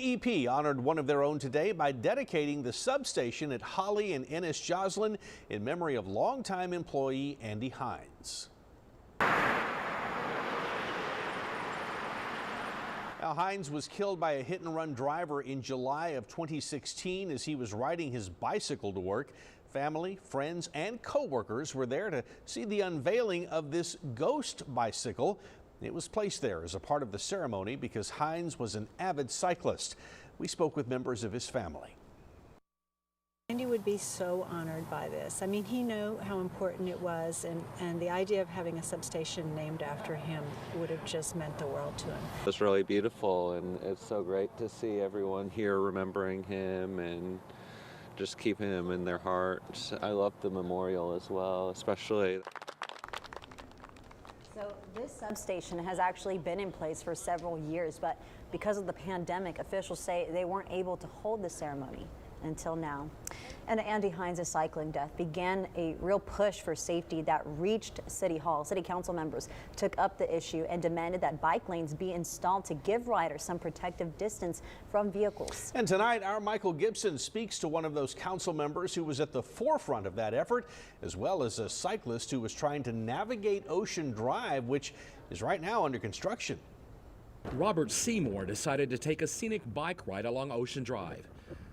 AEP honored one of their own today by dedicating the substation at Holly and Ennis Joslin in memory of longtime employee Andy Heines. Now, Heines was killed by a hit-and-run driver in July of 2016 as he was riding his bicycle to work. Family, friends, and co-workers were there to see the unveiling of this ghost bicycle. It was placed there as a part of the ceremony because Heines was an avid cyclist. We spoke with members of his family. Andy would be so honored by this. I mean, he knew how important it was, and the idea of having a substation named after him would have just meant the world to him. It's really beautiful, and it's so great to see everyone here remembering him and just keeping him in their hearts. I love the memorial as well, especially. So this substation has actually been in place for several years, but because of the pandemic, officials say they weren't able to hold the ceremony until now. And Andy Heines' cycling death began a real push for safety that reached City Hall. City Council members took up the issue and demanded that bike lanes be installed to give riders some protective distance from vehicles. And tonight, our Michael Gibson speaks to one of those council members who was at the forefront of that effort, as well as a cyclist who was trying to navigate Ocean Drive, which is right now under construction. Robert Seymour decided to take a scenic bike ride along Ocean Drive.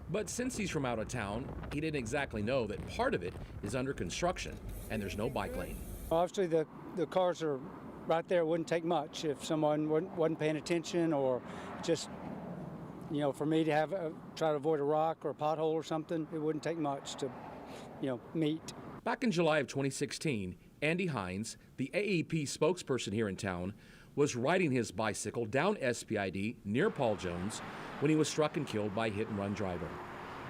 But since he's from out of town, he didn't exactly know that part of it is under construction and there's no bike lane. Obviously, the cars are right there. It wouldn't take much if someone wasn't paying attention, or just, you know, for me to try to avoid a rock or a pothole or something. It wouldn't take much to, meet. Back in July of 2016, Andy Heines, the AEP spokesperson here in town, was riding his bicycle down SPID near Paul Jones when he was struck and killed by a hit-and-run driver.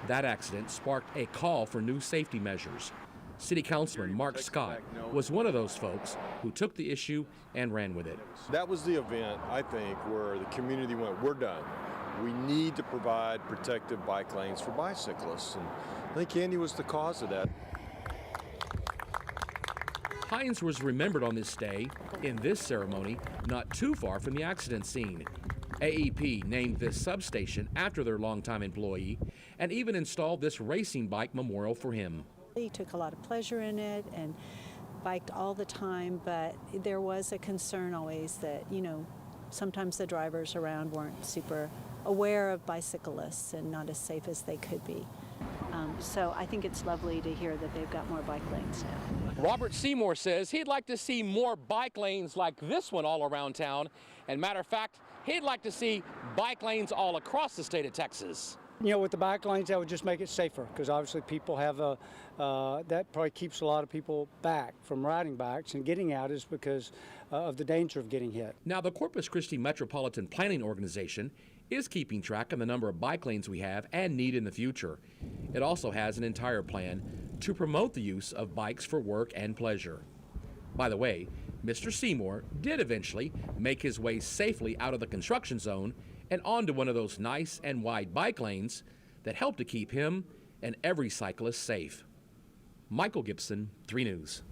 That accident sparked a call for new safety measures. City Councilman Mark Scott was one of those folks who took the issue and ran with it. That was the event, I think, where the community went, we're done. We need to provide protective bike lanes for bicyclists. And I think Andy was the cause of that. Heines was remembered on this day in this ceremony not too far from the accident scene. AEP named this substation after their longtime employee and even installed this racing bike memorial for him. He took a lot of pleasure in it and biked all the time, but there was a concern always that, sometimes the drivers around weren't super aware of bicyclists and not as safe as they could be. So I think it's lovely to hear that they've got more bike lanes now. Robert Seymour says he'd like to see more bike lanes like this one all around town. And matter of fact, he'd like to see bike lanes all across the state of Texas. With the bike lanes, that would just make it safer, because obviously people have that probably keeps a lot of people back from riding bikes and getting out, is because of the danger of getting hit. Now, the Corpus Christi Metropolitan Planning Organization is keeping track of the number of bike lanes we have and need in the future. It also has an entire plan to promote the use of bikes for work and pleasure. By the way, Mr. Seymour did eventually make his way safely out of the construction zone and onto one of those nice and wide bike lanes that help to keep him and every cyclist safe. Michael Gibson, 3 News.